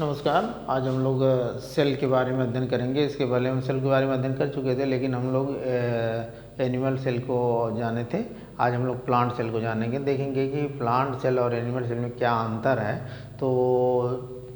नमस्कार। आज हम लोग सेल के बारे में अध्ययन करेंगे। इसके पहले हम सेल के बारे में अध्ययन कर चुके थे, लेकिन हम लोग एनिमल सेल को जाने थे। आज हम लोग प्लांट सेल को जानेंगे, देखेंगे कि प्लांट सेल और एनिमल सेल में क्या अंतर है। तो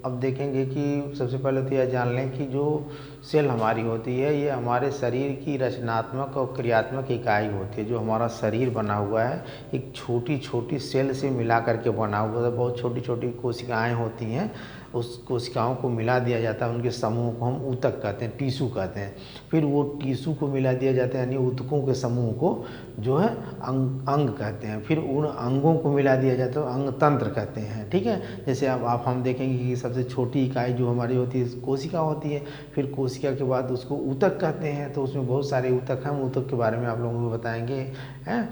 अब देखेंगे कि सबसे पहले तो यह जान लें कि जो सेल हमारी होती है ये हमारे शरीर की रचनात्मक और क्रियात्मक इकाई होती है। जो हमारा शरीर बना हुआ है एक छोटी छोटी सेल से मिला करके बना हुआ है। बहुत छोटी छोटी कोशिकाएं होती हैं, उस कोशिकाओं को मिला दिया जाता है, उनके समूह को हम ऊतक कहते हैं, टिश्यू कहते हैं। फिर वो टिश्यू को मिला दिया जाता है, यानी ऊतकों के समूह को जो है अंग कहते हैं। फिर उन अंगों को मिला दिया जाता है, अंग तंत्र कहते हैं। ठीक है, जैसे अब आप हम देखेंगे कि सबसे छोटी इकाई जो हमारी होती है कोशिका होती है। फिर कोशिका के बाद उसको ऊतक कहते हैं। तो उसमें बहुत सारे ऊतक हैं, ऊतक के बारे में आप लोगों को बताएंगे। हैं,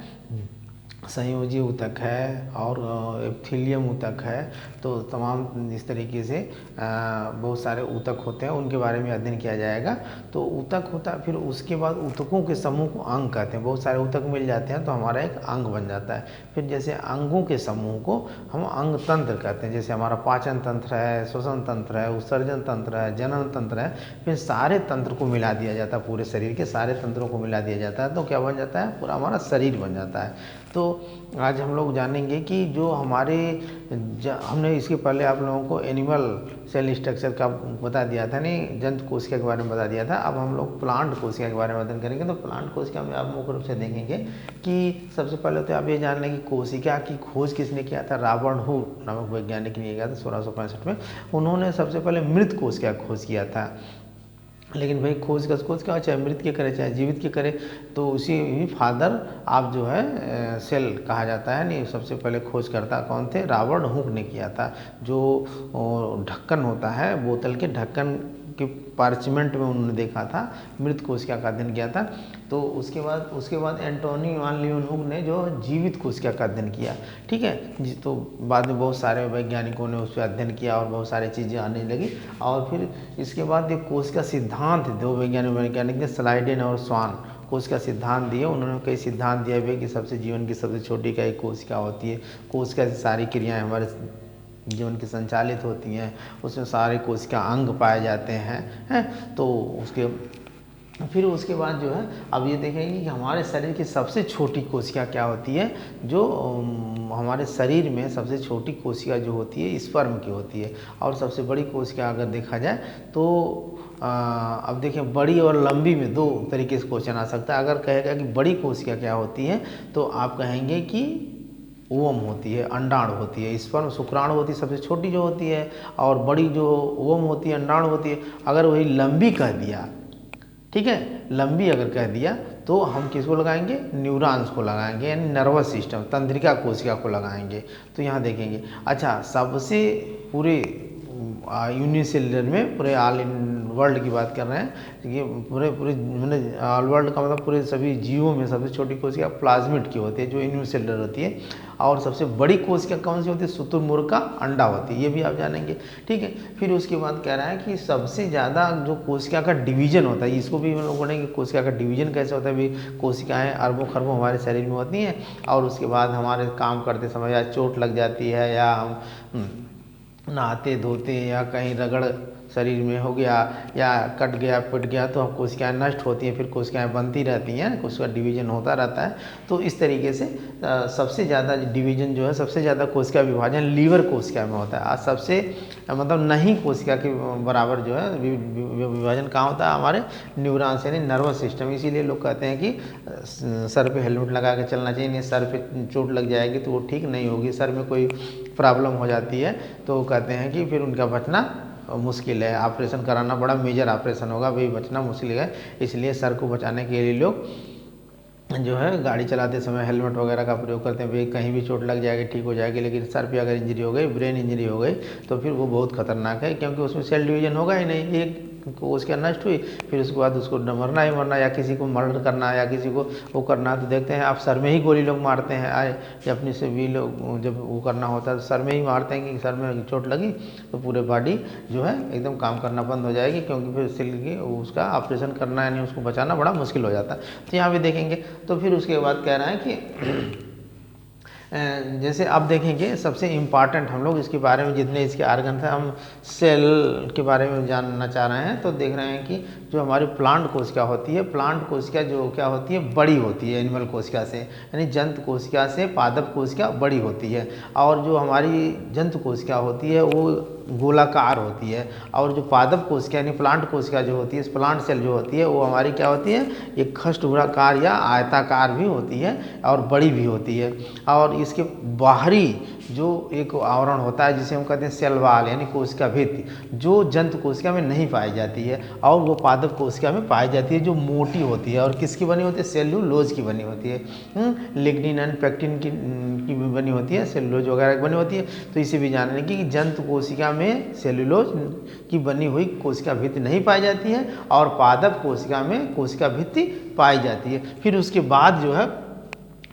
संयोजी ऊतक है और एपिथेलियम ऊतक है। तो तमाम इस तरीके से बहुत सारे ऊतक होते हैं, उनके बारे में अध्ययन किया जाएगा। तो ऊतक होता है, फिर उसके बाद ऊतकों के समूह को अंग कहते हैं। बहुत सारे ऊतक मिल जाते हैं तो हमारा एक अंग बन जाता है। फिर जैसे अंगों के समूह को हम अंग तंत्र कहते हैं। जैसे हमारा पाचन तंत्र है, श्वसन तंत्र है, उत्सर्जन तंत्र है, जनन तंत्र है। फिर सारे तंत्र को मिला दिया जाता है, पूरे शरीर के सारे तंत्रों को मिला दिया जाता है तो क्या बन जाता है, पूरा हमारा शरीर बन जाता है। तो आज हम लोग जानेंगे कि जो हमारे हमने इसके पहले आप लोगों को एनिमल सेल स्ट्रक्चर का बता दिया था, नहीं, जंतु कोशिका के बारे में बता दिया था। अब हम लोग प्लांट कोशिका के बारे में अध्ययन करेंगे। तो प्लांट कोशिका में आप मुख्य रूप से देखेंगे कि सबसे पहले तो आप ये जान लें कि कोशिका की खोज किसने किया था। रॉबर्ट हुक नामक वैज्ञानिक ने किया था 1665 में। उन्होंने सबसे पहले मृत कोशिका का खोज किया था। लेकिन भाई खोज क्या, चाहे मृत के करे चाहे जीवित के करे, तो उसी ही फादर आप जो है सेल कहा जाता है। नहीं, सबसे पहले खोजकर्ता कौन थे, रॉबर्ट हुक ने किया था। जो ढक्कन होता है, बोतल के ढक्कन के पार्चमेंट में उन्होंने देखा था, मृत कोशिका का अध्ययन किया था। तो उसके बाद एंटोनी वान लीeuwenhoek ने जो जीवित कोशिका का अध्ययन किया। ठीक है, तो बाद में बहुत सारे वैज्ञानिकों ने उस पर अध्ययन किया और बहुत सारी चीज़ें आने लगी। और फिर इसके बाद एक कोशिका सिद्धांत दो वैज्ञानिक ने, स्लाइडेन और स्वान, कोशिका सिद्धांत दिए। उन्होंने कई सिद्धांत दिए हुए कि सबसे जीवन की सबसे छोटी इकाई कोशिका होती है। कोशिका से सारी क्रियाएँ हमारे जीवन की संचालित होती हैं, उसमें सारे कोशिका अंग पाए जाते हैं। तो फिर उसके बाद जो है अब ये देखेंगे कि हमारे शरीर की सबसे छोटी कोशिका क्या होती है। जो हमारे शरीर में सबसे छोटी कोशिका जो होती है स्पर्म की होती है। और सबसे बड़ी कोशिका अगर देखा जाए तो अब देखिए, बड़ी और लंबी में दो तरीके से क्वेश्चन आ सकता है। अगर कहेगा कि बड़ी कोशिका क्या होती है तो आप कहेंगे कि ओवम होती है, अंडाणु होती है। स्पर्म शुक्राणु होती है, सबसे छोटी जो होती है, और बड़ी जो ओवम होती है, अंडाणु होती है। अगर वही लंबी कह दिया, ठीक है, लंबी अगर कह दिया तो हम किसको लगाएंगे, न्यूरॉन्स को लगाएंगे, यानी नर्वस सिस्टम, तंत्रिका कोशिका को लगाएंगे। तो यहाँ देखेंगे, अच्छा, सबसे पूरे यूनिसेलुलर में पूरे ऑल इन वर्ल्ड की बात कर रहे हैं, ये पूरे मैंने ऑल वर्ल्ड का मतलब पूरे सभी जीवों में सबसे छोटी कोशिका प्लाज्मिड की होती है, जो यूनिसेलुलर होती है। और सबसे बड़ी कोशिका कौन सी होती है, शुतुरमुर्ग का अंडा होती है, ये भी आप जानेंगे। ठीक है, फिर उसके बाद कह रहा है कि सबसे ज़्यादा जो कोशिका का डिवीजन होता है, इसको भी हम लोग पढ़ेंगे कोशिका का डिवीजन कैसे होता है। भी कोशिकाएँ अरबों खरबों हमारे शरीर में होती हैं, और उसके बाद हमारे काम करते समय या चोट लग जाती है, या हम नहाते धोते या कहीं रगड़ शरीर में हो गया या कट गया पिट गया तो कोशिकाएं नष्ट होती हैं, फिर कोशिकाएं बनती रहती हैं, उसका डिवीजन होता रहता है। तो इस तरीके से सबसे ज़्यादा डिवीजन जो है, सबसे ज़्यादा कोशिका विभाजन लीवर कोशिका में होता है। आज सबसे मतलब नहीं कोशिका के बराबर जो है विभाजन कहाँ होता है, हमारे न्यूरॉन्स यानी नर्वस सिस्टम। इसीलिए लोग कहते हैं कि सर पे हेलमेट लगा के चलना चाहिए, नहीं सर पे चोट लग जाएगी तो वो ठीक नहीं होगी। सर में कोई प्रॉब्लम हो जाती है तो कहते हैं कि फिर उनका बचना मुश्किल है, ऑपरेशन कराना बड़ा मेजर ऑपरेशन होगा, भाई बचना मुश्किल है। इसलिए सर को बचाने के लिए लोग जो है गाड़ी चलाते समय हेलमेट वगैरह का प्रयोग करते हैं। भाई कहीं भी चोट लग जाएगी ठीक हो जाएगी, लेकिन सर पे अगर इंजरी हो गई, ब्रेन इंजरी हो गई, तो फिर वो बहुत खतरनाक है, क्योंकि उसमें सेल डिवीजन होगा ही नहीं। एक कोशिका नष्ट हुई, फिर उसके बाद उसको मरना ही मरना, या किसी को मर्डर करना, या किसी को वो करना। तो देखते हैं आप सर में ही गोली लोग मारते हैं। आए अपने से भी लोग जब वो करना होता है तो सर में ही मारते हैं कि सर में चोट लगी तो पूरे बॉडी जो है एकदम काम करना बंद हो जाएगी, क्योंकि फिर सेल की उसका ऑपरेशन करना यानी उसको बचाना बड़ा मुश्किल हो जाता है। तो यहाँ पे देखेंगे, तो फिर उसके बाद कह रहा है कि जैसे अब देखेंगे सबसे इम्पॉर्टेंट हम लोग इसके बारे में, जितने इसके आर्गन थे, हम सेल के बारे में जानना चाह रहे हैं। तो देख रहे हैं कि जो हमारी प्लांट कोशिका होती है, प्लांट कोशिका जो क्या होती है, बड़ी होती है एनिमल कोशिका से, यानी जंतु कोशिका से पादप कोशिका बड़ी होती है। और जो हमारी जंतु कोशिका होती है वो गोलाकार होती है, और जो पादप कोशिका यानी प्लांट कोशिका जो होती है, प्लांट सेल जो होती है, वो हमारी क्या होती है, एक खष्टभुजाकार या आयताकार भी होती है और बड़ी भी होती है। और इसके बाहरी जो एक आवरण होता है जिसे हम कहते हैं सेल वॉल यानी कोशिका भित्ति, जो जंतु कोशिका में नहीं पाई जाती है और वो पादप कोशिका में पाई जाती है, जो मोटी होती है और किसकी बनी होती है, सेल्यूलोज की बनी होती है। लिग्निन एंड पेक्टिन की भी बनी होती है, सेल्यूलोज वगैरह की बनी होती है। तो इसे भी जानने की जंतु कोशिका में सेल्यूलोज की बनी हुई कोशिका भित्ति नहीं पाई जाती है और पादप कोशिका में कोशिका भित्ति पाई जाती है। फिर उसके बाद जो है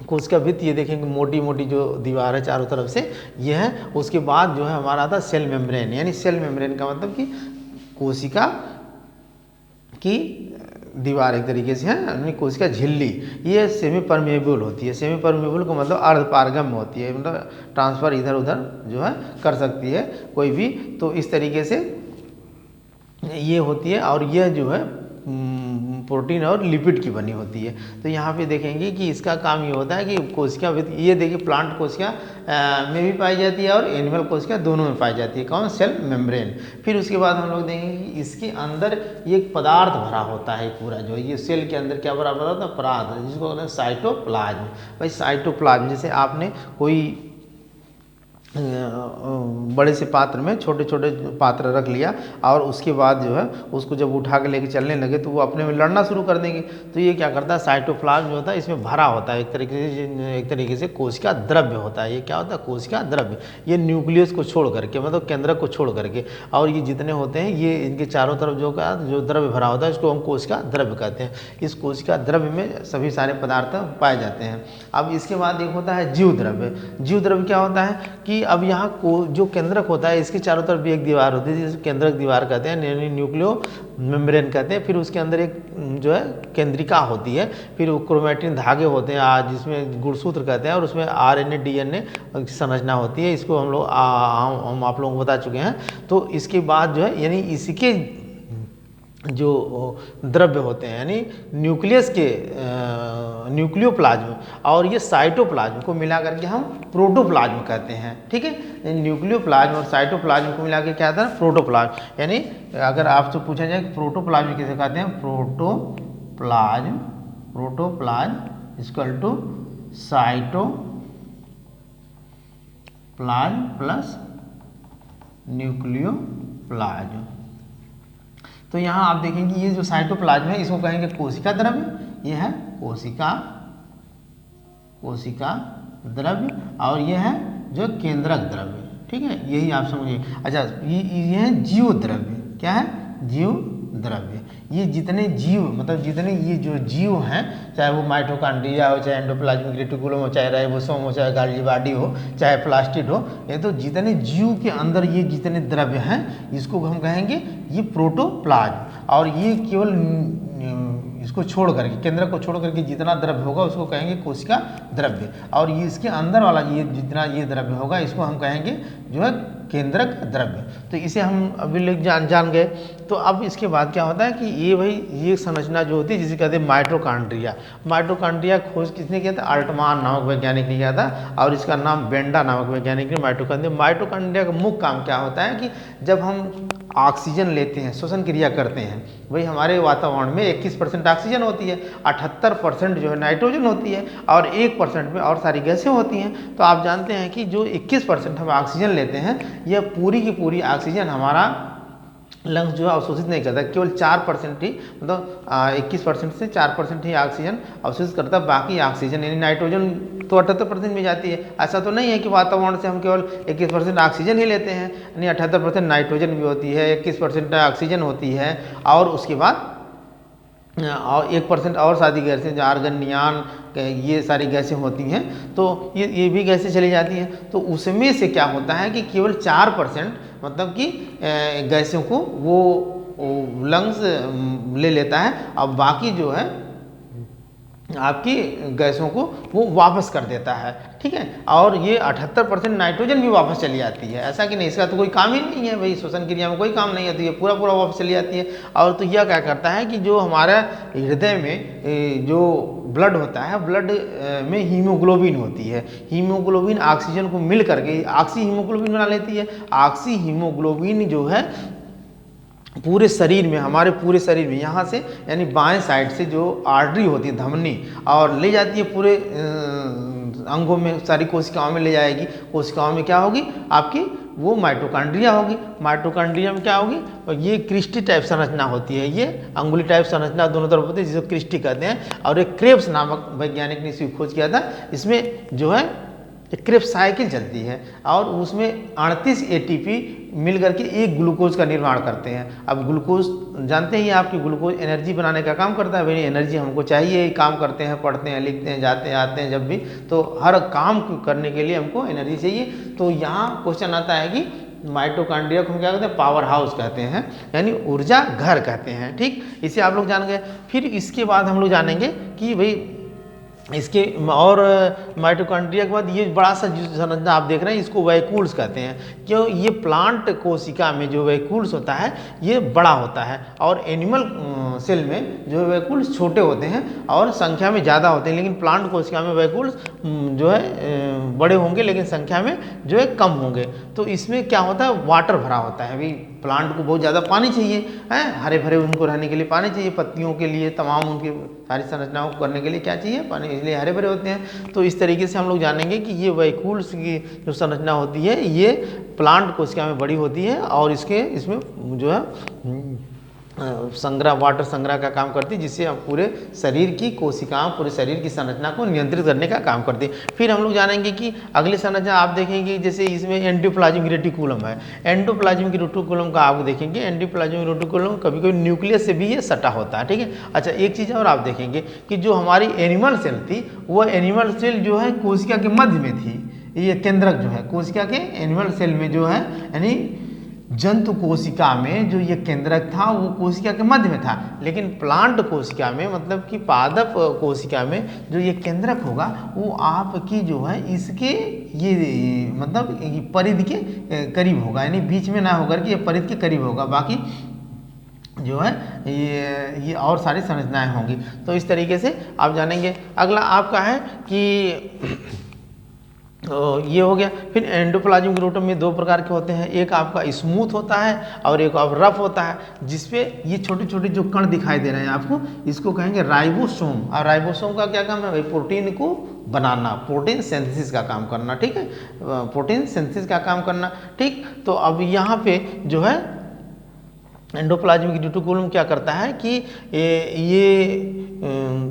कोशिका भित्ति, ये देखेंगे मोटी मोटी जो दीवार है चारों तरफ से, यह है। उसके बाद जो है हमारा आता है सेल मेम्ब्रेन, यानी सेल मेम्ब्रेन का मतलब कि कोशिका की दीवार एक तरीके से है, यानी कोशिका झिल्ली, ये सेमी परमेबल होती है। सेमी परमेबल का मतलब अर्धपारगम्य होती है, मतलब ट्रांसफ़र इधर उधर जो है कर सकती है कोई भी। तो इस तरीके से ये होती है और यह जो है प्रोटीन और लिपिड की बनी होती है। तो यहाँ पे देखेंगे कि इसका काम ये होता है कि कोशिका, ये देखिए प्लांट कोशिका में भी पाई जाती है और एनिमल कोशिका दोनों में पाई जाती है। कौन? Cell membrane. फिर उसके बाद हम लोग देखेंगे कि इसके अंदर एक पदार्थ भरा होता है पूरा, जो ये सेल के अंदर क्या भरा होता है, पदार्थ, जिसको कहते हैं साइटोप्लाज्म। भाई साइटोप्लाज्म, जैसे आपने कोई बड़े से पात्र में छोटे छोटे पात्र रख लिया और उसके बाद जो है उसको जब उठा के लेके चलने लगे तो वो अपने में लड़ना शुरू कर देंगे। तो ये क्या करता है, साइटोप्लाज्म जो होता है इसमें भरा होता है एक तरीके से कोशिका द्रव्य होता है। ये क्या होता है, कोशिका द्रव्य। ये न्यूक्लियस को छोड़ करके, मतलब केंद्रक को छोड़ करके, और ये जितने होते हैं ये इनके चारों तरफ जो द्रव्य भरा होता है इसको हम कोशिका द्रव्य कहते हैं। इस कोशिका द्रव्य में सभी सारे पदार्थ पाए जाते हैं। अब इसके बाद एक होता है जीव द्रव्य। जीव द्रव्य क्या होता है कि अब यहाँ को जो केंद्रक होता है इसके चारों तरफ भी एक दीवार होती है जिसे केंद्रक दीवार कहते हैं, न्यूक्लियो मेम्ब्रेन कहते हैं। फिर उसके अंदर एक जो है केंद्रिका होती है, फिर वो क्रोमैटिन धागे होते हैं जिसमें गुणसूत्र कहते हैं, और उसमें आरएनए डीएनए संरचना होती है। इसको हम लोग हम आप लोगों को बता चुके हैं। तो इसके बाद जो है यानी इसके जो द्रव्य होते हैं यानी न्यूक्लियस के न्यूक्लियोप्लाज्म और ये साइटोप्लाज्म को मिला करके हम प्रोटोप्लाज्म कहते हैं। ठीक है, न्यूक्लियोप्लाज्म और साइटोप्लाज्म को मिला के क्या आता है, प्रोटोप्लाज्म। यानी अगर आपसे पूछा जाए प्रोटोप्लाज्म किसे कहते हैं, protoplasm equal to cytoplasm plus nucleoplasm. तो यहाँ आप देखेंगे ये जो साइटोप्लाज्म है इसको कहेंगे कोशिका द्रव्य, ये है कोशिका द्रव्य, और ये है जो केंद्रक द्रव्य। ठीक है, यही आप समझिए। अच्छा, ये है जीव द्रव्य। क्या है, जीव द्रव्य। ये जितने जीव, मतलब जितने ये जो जीव हैं, चाहे वो माइटोकॉन्ड्रिया हो, चाहे एंडोप्लाज्मिक रेटिकुलम हो, चाहे राइबोसोम हो, चाहे गाल्गी बॉडी हो, चाहे प्लास्टिड हो, ये तो जितने जीव के अंदर ये जितने द्रव्य हैं इसको हम कहेंगे ये प्रोटोप्लाज्म। और ये केवल इसको छोड़ करके, केंद्र को छोड़ करके जितना द्रव्य होगा उसको कहेंगे कोशिका द्रव्य, और ये इसके अंदर वाला ये जितना ये द्रव्य होगा इसको हम कहेंगे जो है केंद्रक द्रव्य। तो इसे हम अभी लोग जान गए। तो अब इसके बाद क्या होता है कि ये भाई ये संरचना जो होती है जिसे कहते हैं माइटोकॉन्ड्रिया। माइटोकॉन्ड्रिया खोज किसने किया था, अल्टमान नामक वैज्ञानिक ने किया था, और इसका नाम बेंडा नामक वैज्ञानिक ने माइटोकॉन्ड्रिया का मुख्य काम क्या होता है कि जब हम ऑक्सीजन लेते हैं, श्वसन क्रिया करते हैं, वही हमारे वातावरण में 21% ऑक्सीजन होती है, 78% जो है नाइट्रोजन होती है, और 1% में और सारी गैसें होती हैं। तो आप जानते हैं कि जो 21% हम ऑक्सीजन लेते हैं, यह पूरी की पूरी ऑक्सीजन हमारा लंग्स जो है अवशोषित नहीं करता, केवल 4% ही, मतलब 21% से 4% ही ऑक्सीजन अवशोषित करता है। बाकी ऑक्सीजन यानी नाइट्रोजन तो 78% में जाती है। ऐसा तो नहीं है कि वातावरण से हम केवल 21% ऑक्सीजन ही लेते हैं, यानी 78% नाइट्रोजन भी होती है, 21% ऑक्सीजन होती है, और उसके बाद और 1% और सारी गैसें, आर्गन, नियान, ये सारी गैसें होती हैं। तो ये भी गैसें चली जाती हैं। तो उसमें से क्या होता है कि केवल 4% मतलब कि गैसों को वो लंग्स ले लेता है, और बाकी जो है आपकी गैसों को वो वापस कर देता है, ठीक है। और ये 78% नाइट्रोजन भी वापस चली जाती है, ऐसा कि नहीं इसका तो कोई काम ही नहीं है भाई, श्वसन क्रिया में कोई काम नहीं है, तो ये पूरा पूरा वापस चली जाती है। और तो यह क्या करता है कि जो हमारा हृदय में जो ब्लड होता है, ब्लड में हीमोग्लोबिन होती है, हीमोग्लोबिन ऑक्सीजन को मिल करके ऑक्सी हीमोग्लोबिन बना लेती है। ऑक्सी हीमोग्लोबिन जो है पूरे शरीर में, हमारे पूरे शरीर में यहाँ से यानी बाएं साइड से जो आर्टरी होती है धमनी, और ले जाती है पूरे अंगों में, सारी कोशिकाओं में ले जाएगी। कोशिकाओं में क्या होगी आपकी, वो माइटोकॉन्ड्रिया होगी। माइटोकॉन्ड्रिया में क्या होगी, और ये क्रिस्टी टाइप संरचना होती है, ये अंगुली टाइप संरचना दोनों तरफ होती है, जिसे क्रिस्टी कहते हैं। और एक क्रेब्स नामक वैज्ञानिक ने इसकी खोज किया था। इसमें जो है क्रेब्स साइकिल चलती है और उसमें 38 एटीपी मिल करके एक ग्लूकोज का निर्माण करते हैं। अब ग्लूकोज जानते ही आपकी, ग्लूकोज एनर्जी बनाने का काम करता है भाई, एनर्जी हमको चाहिए, काम करते हैं, पढ़ते हैं, लिखते हैं, जाते हैं, आते हैं, जब भी तो हर काम करने के लिए हमको एनर्जी चाहिए। तो यहाँ क्वेश्चन आता है कि माइटोकॉन्ड्रिया को हम क्या कहते हैं, पावर हाउस कहते हैं, यानी ऊर्जा घर कहते हैं, ठीक। इसे आप लोग जान गए। फिर इसके बाद हम लोग जानेंगे कि भाई इसके और माइटोकॉन्ड्रिया के बाद ये बड़ा सा संरचना आप देख रहे हैं, इसको वैक्यूल्स कहते हैं। क्यों, ये प्लांट कोशिका में जो वैक्यूल्स होता है ये बड़ा होता है, और एनिमल सेल में जो वैक्यूल्स छोटे होते हैं और संख्या में ज़्यादा होते हैं, लेकिन प्लांट कोशिका में वैक्यूल्स जो है बड़े होंगे लेकिन संख्या में जो है कम होंगे। तो इसमें क्या होता है, वाटर भरा होता है भाई, प्लांट को बहुत ज़्यादा पानी चाहिए है, हरे भरे उनको रहने के लिए पानी चाहिए, पत्तियों के लिए, तमाम उनकी सारी संरचनाओं को करने के लिए क्या चाहिए, पानी, इसलिए हरे भरे होते हैं। तो इस तरीके से हम लोग जानेंगे कि ये वैक्यूल्स की जो संरचना होती है ये प्लांट कोशिका में बड़ी होती है, और इसमें जो है संग्रह, वाटर संग्रह का काम करती है, जिससे हम पूरे शरीर की कोशिकाओं, पूरे शरीर की संरचना को नियंत्रित करने का काम करती है। फिर हम लोग जानेंगे कि अगली संरचना आप देखेंगे, जैसे इसमें एंडोप्लाज्मिक रेटिकुलम है। एंडोप्लाज्मिक रेटिकुलम का आप देखेंगे, एंडोप्लाज्मिक रेटिकुलम कभी कभी न्यूक्लियस से भी ये सटा होता है, ठीक है। अच्छा, एक चीज़ और आप देखेंगे कि जो हमारी एनिमल सेल थी, वह एनिमल सेल जो है कोशिका के मध्य में थी। ये केंद्रक जो है कोशिका के एनिमल सेल में जो है, यानी जंतु कोशिका में जो ये केंद्रक था वो कोशिका के मध्य में था, लेकिन प्लांट कोशिका में, मतलब कि पादप कोशिका में जो ये केंद्रक होगा वो आपकी जो है इसके ये मतलब परिधि के करीब होगा, यानी बीच में ना होकर के ये परिधि के करीब होगा, बाकी जो है ये और सारी संरचनाएं होंगी। तो इस तरीके से आप जानेंगे। अगला आपका है कि तो ये हो गया। फिर एंडोप्लाज्मिक रेटिकुलम में दो प्रकार के होते हैं, एक आपका स्मूथ होता है और एक आप रफ होता है, जिसपे ये छोटे छोटे जो कण दिखाई दे रहे हैं आपको, इसको कहेंगे राइबोसोम। और राइबोसोम का क्या काम है भाई, प्रोटीन को बनाना, प्रोटीन सिंथेसिस का काम करना, ठीक है, प्रोटीन सिंथेसिस का काम करना, ठीक। तो अब यहाँ पे जो है एंडोप्लाज्मिक रेटिकुलम क्या करता है कि ये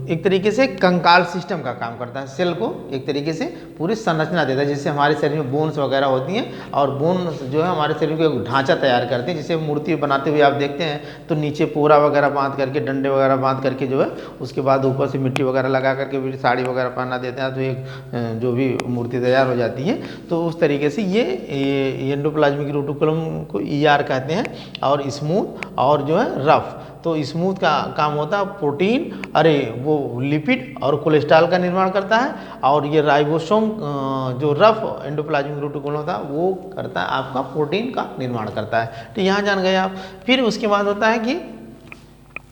एक तरीके से कंकाल सिस्टम का काम करता है, सेल को एक तरीके से पूरी संरचना देता है। जैसे हमारे शरीर में बोन्स वगैरह होती हैं, और बोन्स जो है हमारे शरीर को एक ढांचा तैयार करते हैं, जिसे मूर्ति बनाते हुए आप देखते हैं तो नीचे पोरा वगैरह बांध करके, डंडे वगैरह बांध करके जो है, उसके बाद ऊपर से मिट्टी वगैरह लगा करके फिर साड़ी वगैरह पहना देते हैं, तो एक जो भी मूर्ति तैयार हो जाती है। तो उस तरीके से ये एंडोप्लाज्मिक रेटिकुलम को ER कहते हैं, और स्मूथ और जो है रफ। तो स्मूथ का काम होता है प्रोटीन, वो लिपिड और कोलेस्ट्रॉल का निर्माण करता है, और ये राइबोसोम जो रफ एंडोप्लाज्मिक रेटिकुलम होता है वो करता है आपका प्रोटीन का निर्माण करता है। तो यहाँ जान गए आप। फिर उसके बाद होता है कि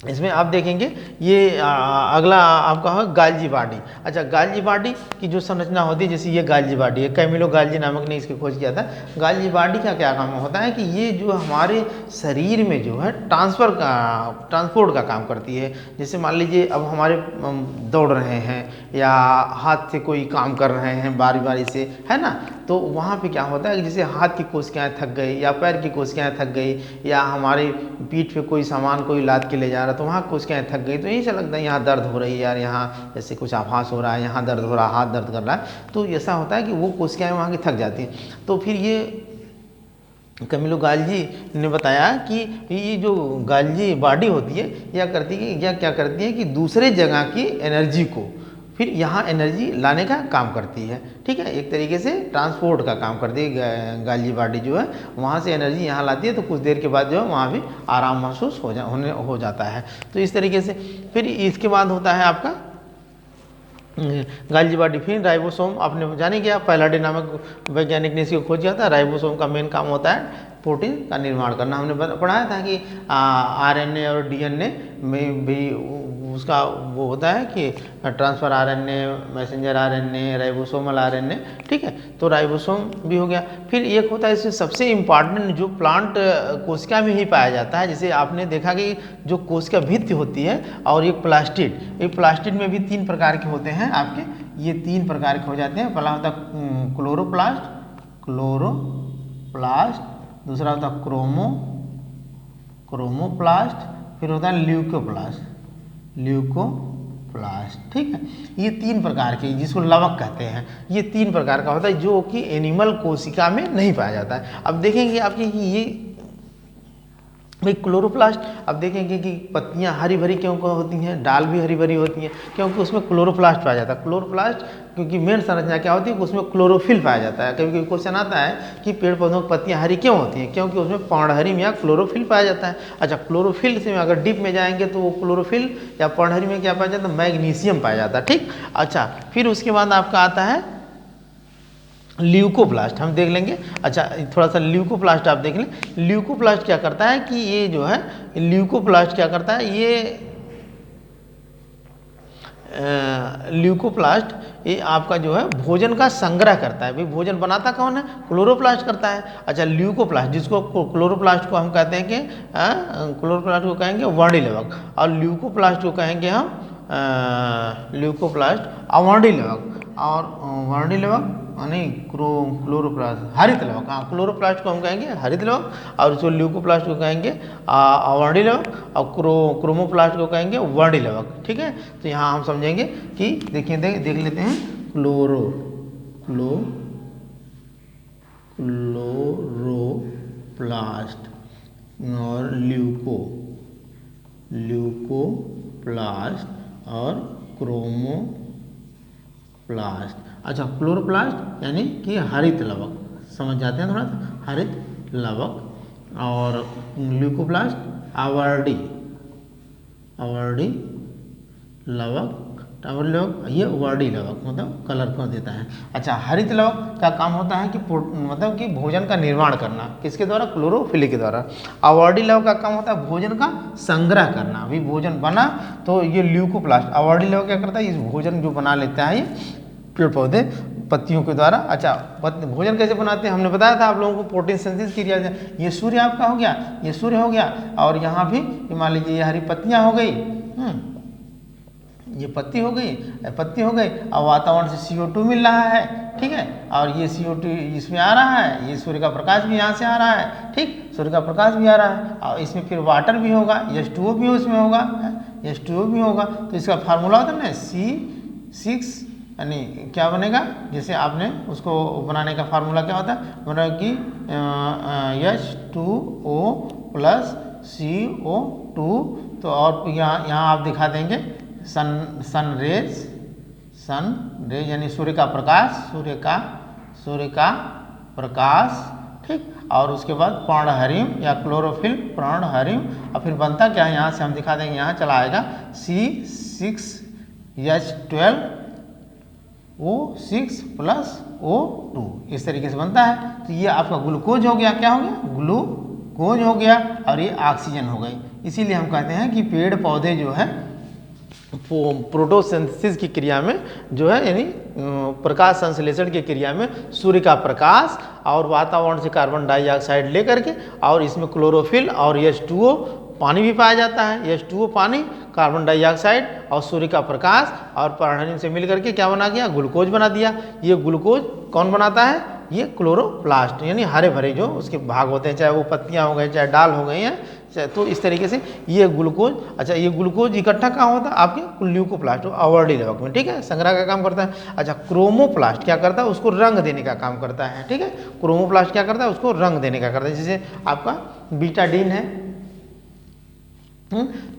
इसमें आप देखेंगे ये अगला आपका है गाल्जी बॉडी। अच्छा, गाल्जी बॉडी की जो संरचना होती है, जैसे ये गाल्जी बॉडी है, कैमिलो गाल्जी नामक ने इसकी खोज किया था। गाल्जी बॉडी का क्या काम होता है कि ये जो हमारे शरीर में जो है ट्रांसपोर्ट का काम करती है। जैसे मान लीजिए अब हमारे दौड़ रहे हैं या हाथ से कोई काम कर रहे हैं बारी बारी से, है ना, तो वहाँ पे क्या होता है कि जैसे हाथ की कोशिकाएं थक गई या पैर की कोशिकाएं थक गई, या हमारी पीठ पे कोई सामान कोई लाद के ले जा रहा है तो वहाँ कोशिकाएं थक गई, तो यही से लगता है यहाँ दर्द हो रही है यार, यहाँ जैसे कुछ आभास हो रहा है, यहाँ दर्द हो रहा है, हाथ दर्द कर रहा है, तो ऐसा होता है कि वो कोशिकाएं वहाँ की थक जाती हैं। तो फिर ये कैमिलो गाल्जी ने बताया कि ये जो गाल्जी बॉडी होती है क्या करती है कि दूसरे जगह की एनर्जी को फिर यहाँ एनर्जी लाने का काम करती है, ठीक है, एक तरीके से ट्रांसपोर्ट का काम करती है। गाल्जी बॉडी जो है वहाँ से एनर्जी यहाँ लाती है, तो कुछ देर के बाद जो है वहाँ भी आराम महसूस हो जाता है। तो इस तरीके से फिर इसके बाद होता है आपका गाल्जीबाडी फिर राइबोसोम आपने जाने क्या, पैलाडे नामक वैज्ञानिक ने इसको खोज किया था। राइबोसोम का मेन काम होता है प्रोटीन का निर्माण करना। हमने पढ़ाया था कि आरएनए और डीएनए में भी उसका वो होता है कि transfer RNA, messenger RNA, ribosomal RNA, ठीक है। तो राइबोसोम भी हो गया। फिर एक होता है इसमें सबसे इम्पॉर्टेंट जो प्लांट कोशिका में ही पाया जाता है, जैसे आपने देखा कि जो कोशिका भित्ति होती है और एक प्लास्टिड, एक प्लास्टिड में भी 3 प्रकार के होते हैं आपके, ये 3 प्रकार के हो जाते हैं। पहला होता है क्लोरोप्लास्ट, क्लोरोप्लास्ट, दूसरा होता है क्रोमोप्लास्ट, फिर होता है ल्यूकोप्लास्ट, ल्यूकोप्लास्ट, ठीक है। ये 3 प्रकार के, जिसको लवक कहते हैं, ये 3 प्रकार का होता है जो कि एनिमल कोशिका में नहीं पाया जाता है। अब देखेंगे आपके ये भाई क्लोरोप्लास्ट, अब देखेंगे कि पत्तियां हरी भरी क्यों होती हैं, डाल भी हरी भरी होती हैं, क्योंकि उसमें क्लोरोप्लास्ट पाया जाता है। क्लोरोप्लास्ट क्योंकि मेन संरचना क्या होती है, उसमें क्लोरोफिल पाया जाता है। कभी कभी क्वेश्चन आता है कि पेड़ पौधों की पत्तियां हरी क्यों होती हैं, क्योंकि उसमें पर्णहरिम या क्लोरोफिल पाया जाता है। अच्छा, क्लोरोफिल से अगर डीप में जाएंगे तो वो क्लोरोफिल या पर्णहरिम में क्या पाया जाता है, मैग्नीशियम पाया जाता है, ठीक। अच्छा, फिर उसके बाद आपका आता है ल्यूकोप्लास्ट, हम देख लेंगे। अच्छा, थोड़ा सा ल्यूकोप्लास्ट आप देख लें। ल्यूकोप्लास्ट क्या करता है कि ये जो है ल्यूकोप्लास्ट क्या करता है, ये ल्यूकोप्लास्ट ये आपका जो है भोजन का संग्रह करता है। भाई भोजन बनाता कौन है, क्लोरोप्लास्ट करता है। अच्छा, ल्यूकोप्लास्ट, जिसको क्लोरोप्लास्ट को हम कहते हैं कि क्लोरोप्लास्ट को कहेंगे वर्णिलवक, और ल्यूकोप्लास्ट को कहेंगे हम ल्यूकोप्लास्ट अवर्णिलवक, और वर्णिलवक नहीं क्लोरोप्लास्ट हरित लवक, हाँ क्लोरोप्लास्ट को हम कहेंगे हरित लवक, और उसको ल्यूकोप्लास्ट को कहेंगे अवर्णिलवक, और क्रोमोप्लास्ट को कहेंगे वर्णिलवक, ठीक है। तो यहाँ हम समझेंगे कि देखिए देख लेते हैं क्लोरोप्लास्ट और ल्यूकोप्लास्ट और क्रोमोप्लास्ट। अच्छा, क्लोरोप्लास्ट यानी कि हरित लवक, समझ जाते हैं थोड़ा सा, हरित लवक, और ल्यूकोप्लास्ट आवर्णी लवक, ये वर्णी लवक मतलब कलर को देता है। अच्छा, हरित लवक का काम होता है कि मतलब कि भोजन का निर्माण करना, किसके द्वारा, क्लोरोफिल के द्वारा। अवर्णी लवक का काम होता है भोजन का संग्रह करना। अभी भोजन बना तो ये ल्यूकोप्लास्ट, अवर्णी लवक क्या करता है, इस भोजन जो बना लेता है ये पेड़ पौधे पत्तियों के द्वारा। अच्छा, भोजन कैसे बनाते हैं, हमने बताया था आप लोगों को, प्रोटीन सिंथेसिस क्रिया। ये सूर्य आपका हो गया, ये सूर्य हो गया, और यहाँ भी मान लीजिए ये हरी पत्तियाँ हो गई, ये पत्ती हो गई, और वातावरण से CO2 मिल रहा है, ठीक है, और ये CO2 इसमें आ रहा है, ये सूर्य का प्रकाश भी यहाँ से आ रहा है, ठीक, सूर्य का प्रकाश भी आ रहा है, और इसमें फिर वाटर भी होगा, H2O भी उसमें होगा, H2O भी होगा। तो इसका फार्मूला होता है ना C6, यानी क्या बनेगा, जैसे आपने उसको बनाने का फार्मूला क्या होता है, मतलब कि H2O प्लस CO2। तो और यहाँ आप दिखा देंगे सन रेज यानी सूर्य का प्रकाश, ठीक, और उसके बाद पर्णहरिम या क्लोरोफिल पर्णहरिम, और फिर बनता क्या है, यहाँ से हम दिखा देंगे, यहाँ चला आएगा C6H12O6 प्लस O2, इस तरीके से बनता है। तो ये आपका ग्लूकोज हो गया, क्या हो गया, ग्लूकोज हो गया, और ये ऑक्सीजन हो गई। इसीलिए हम कहते हैं कि पेड़ पौधे जो है प्रोटोसिंथेसिस की क्रिया में जो है, यानी प्रकाश संश्लेषण की क्रिया में सूर्य का प्रकाश और वातावरण से कार्बन डाइऑक्साइड लेकर के, और इसमें क्लोरोफिल और H2O पानी भी पाया जाता है। H2O पानी, कार्बन डाइऑक्साइड और सूर्य का प्रकाश और पर्णहरिम से मिलकर के क्या बना दिया, ग्लूकोज बना दिया। ये ग्लूकोज कौन बनाता है, ये क्लोरोप्लास्ट, यानी हरे भरे जो उसके भाग होते हैं, चाहे वो पत्तियां हो गई, चाहे डाल हो गई हैं, तो इस तरीके से ये ग्लूकोज। अच्छा, ये ग्लूकोज इकट्ठा कहाँ होता है, आपके ल्यूकोप्लास्ट अवर्णी लवक में, ठीक है, संग्रह का काम करता है। अच्छा, क्रोमोप्लास्ट क्या करता है, उसको रंग देने का काम करता है, ठीक है। क्रोमोप्लास्ट क्या करता है, उसको रंग देने का करता है। जैसे आपका बीटाडीन है,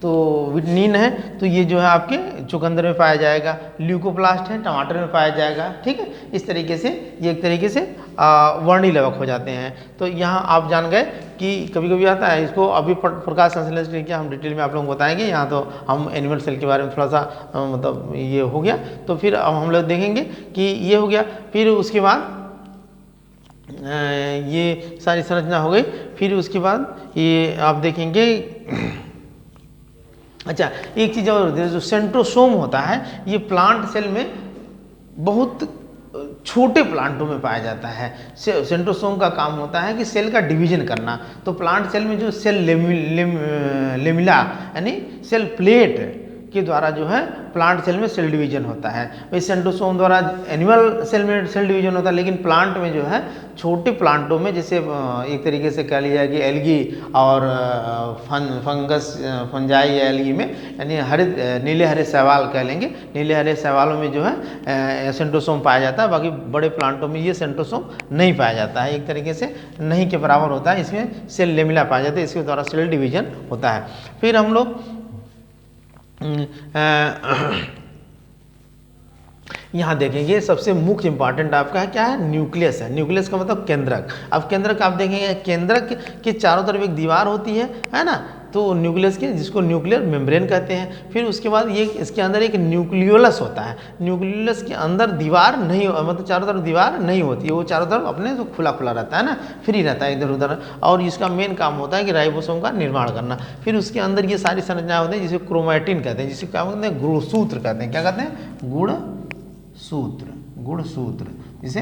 तो विटनिन है तो ये जो है आपके चुकंदर में पाया जाएगा, ल्यूकोप्लास्ट है टमाटर में पाया जाएगा। ठीक है, इस तरीके से ये एक तरीके से वर्णिलवक हो जाते हैं। तो यहाँ आप जान गए कि कभी कभी आता है, इसको अभी प्रकाश संश्लेषण क्या हम डिटेल में आप लोगों को बताएंगे। यहाँ तो हम एनिमल सेल के बारे में थोड़ा सा मतलब ये हो गया। तो फिर अब हम लोग देखेंगे कि ये हो गया, फिर उसके बाद ये सारी संरचना हो गई। फिर उसके बाद ये आप देखेंगे अच्छा एक चीज़ और, जो सेंट्रोसोम होता है ये प्लांट सेल में बहुत छोटे प्लांटों में पाया जाता है। सेंट्रोसोम का काम होता है कि सेल का डिवीजन करना। तो प्लांट सेल में जो सेल लेमिला यानी सेल प्लेट के द्वारा जो है प्लांट सेल में सेल डिवीजन होता है। वही सेंट्रोसोम द्वारा एनिमल सेल में सेल डिवीजन होता है, लेकिन प्लांट में जो है छोटे प्लांटों में, जैसे एक तरीके से कह लिया कि एल्गी और फंगस फंजाई या एल्गी में, यानी हरित नीले हरे शैवाल कह लेंगे, नीले हरे शैवालों में जो है सेंट्रोसोम पाया जाता है। बाकी बड़े प्लांटों में ये सेंट्रोसोम नहीं पाया जाता है, एक तरीके से नहीं के बराबर होता है। इसमें सेल लेमिला पाया जाता है, इसके द्वारा सेल डिवीजन होता है। फिर हम लोग यहाँ देखेंगे सबसे मुख्य इंपॉर्टेंट आपका है क्या है, न्यूक्लियस है। न्यूक्लियस का मतलब केंद्रक। अब केंद्रक आप देखेंगे, केंद्रक के चारों तरफ एक दीवार होती है ना, तो न्यूक्लियस के, जिसको न्यूक्लियर मेम्ब्रेन कहते हैं। फिर उसके बाद ये इसके अंदर एक न्यूक्लियोलस होता है। न्यूक्लियोलस के अंदर दीवार नहीं, मतलब चारों तरफ दीवार नहीं होती है, वो चारों तरफ अपने तो खुला खुला रहता है ना, फ्री रहता है इधर उधर। और इसका मेन काम होता है कि राइबोसोम का निर्माण करना। फिर उसके अंदर ये सारी संरचनाएं होती हैं जिसे क्रोमैटिन कहते हैं, जिसे क्या कहते हैं, गुणसूत्र कहते हैं। क्या कहते हैं, गुणसूत्र, जिसे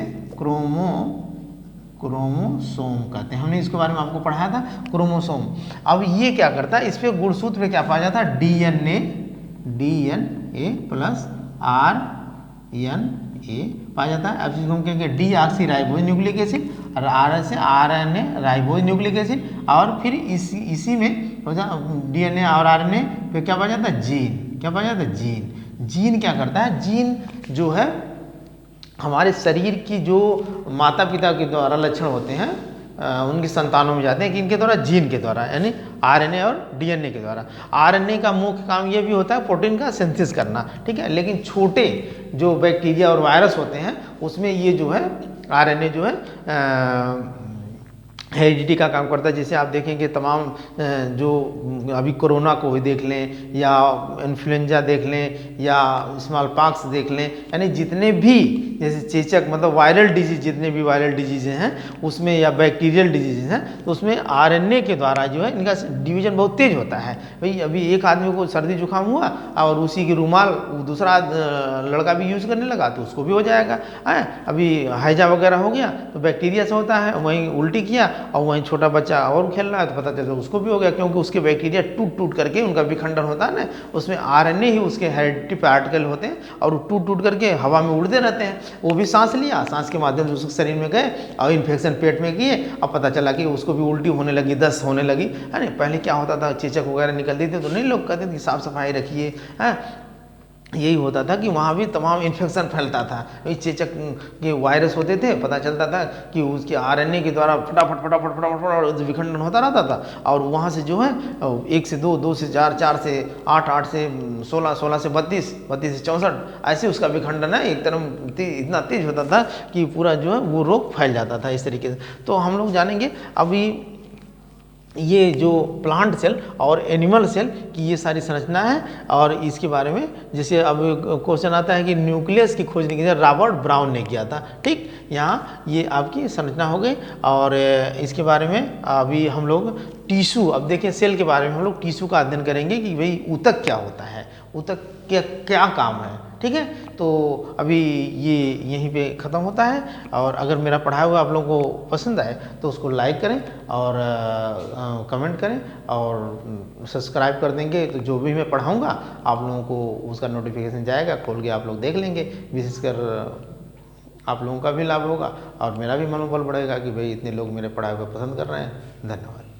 क्रोमोसोम कहते हैं। हमने इसके बारे में आपको पढ़ाया था, क्रोमोसोम। अब ये क्या करता है, इस पे गुणसूत्र पे क्या पाया जाता है, डीएनए प्लस आरएनए पाया जाता है। अब जिसको हम कहेंगे डीऑक्सी राइबोज न्यूक्लिक एसिड, और आर से आरएनए राइबोज न्यूक्लिक एसिड। और फिर इसी में डीएनए और आरएनए पे क्या पाया जाता है, जीन। क्या पाया जाता है, जीन। जीन क्या करता है, जीन जो है हमारे शरीर की जो माता पिता के द्वारा लक्षण होते हैं उनकी संतानों में जाते हैं, कि इनके द्वारा, जीन के द्वारा, यानी आरएनए और डीएनए के द्वारा। आरएनए का मुख्य काम ये भी होता है प्रोटीन का सिंथेसिस करना, ठीक है। लेकिन छोटे जो बैक्टीरिया और वायरस होते हैं उसमें ये जो है आरएनए जो है हेरिडिटी का काम करता है। जैसे आप देखेंगे तमाम जो अभी कोरोना को भी देख लें, या इन्फ्लुएंजा देख लें, या स्मॉल पॉक्स देख लें, यानी जितने भी जैसे चेचक मतलब वायरल डिजीज, जितने भी वायरल डिजीज़ हैं उसमें, या बैक्टीरियल डिजीज़ हैं, तो उसमें आरएनए के द्वारा जो है इनका डिवीजन बहुत तेज होता है। भाई अभी एक आदमी को सर्दी जुकाम हुआ और उसी की रुमाल दूसरा लड़का भी यूज़ करने लगा तो उसको भी हो जाएगा। अभी हैजा वगैरह हो गया तो बैक्टीरिया से होता है, वहीं उल्टी किया और वहीं छोटा बच्चा और खेल रहा है तो पता चलता उसको भी हो गया, क्योंकि उसके बैक्टीरिया टूट टूट करके उनका विखंडन होता है ना, उसमें आरएनए ही उसके हेरिडिटी पार्टिकल होते हैं और टूट टूट करके हवा में उड़ते रहते हैं। वो भी सांस लिया, सांस के माध्यम से उसके शरीर में गए और इन्फेक्शन पेट में किए, अब पता चला कि उसको भी उल्टी होने लगी, दस्त होने लगी, है ना। पहले क्या होता था, चेचक वगैरह निकलती थी तो नहीं लोग कहते थे साफ सफाई रखिए, है। यही होता था कि वहाँ भी तमाम इन्फेक्शन फैलता था। वही चेचक के वायरस होते थे, पता चलता था कि उसके आरएनए के द्वारा फटाफट विखंडन होता रहता था। और वहाँ से जो है 1 से 2, 2 से 4, 4 से 8, 8 से 16, 16 से 32, 32 से 64, ऐसे उसका विखंडन है एक तरफ इतना तेज होता था कि पूरा जो है वो रोग फैल जाता था इस तरीके से। तो हम लोग जानेंगे अभी ये जो प्लांट सेल और एनिमल सेल की ये सारी संरचना है, और इसके बारे में जैसे अब क्वेश्चन आता है कि न्यूक्लियस की खोज की रॉबर्ट ब्राउन ने किया था, ठीक। यहाँ ये आपकी संरचना हो गई। और इसके बारे में अभी हम लोग टिश्यू, अब देखिए सेल के बारे में हम लोग टिश्यू का अध्ययन करेंगे कि भाई ऊतक क्या होता है, ऊतक क्या काम है, ठीक है। तो अभी ये यहीं पे ख़त्म होता है। और अगर मेरा पढ़ाया हुआ आप लोगों को पसंद आए तो उसको लाइक करें और कमेंट करें और सब्सक्राइब कर देंगे, तो जो भी मैं पढ़ाऊँगा आप लोगों को उसका नोटिफिकेशन जाएगा, खोल के आप लोग देख लेंगे। विशेषकर आप लोगों का भी लाभ होगा और मेरा भी मनोबल बढ़ेगा कि भाई इतने लोग मेरे पढ़ाए हुए पसंद कर रहे हैं। धन्यवाद।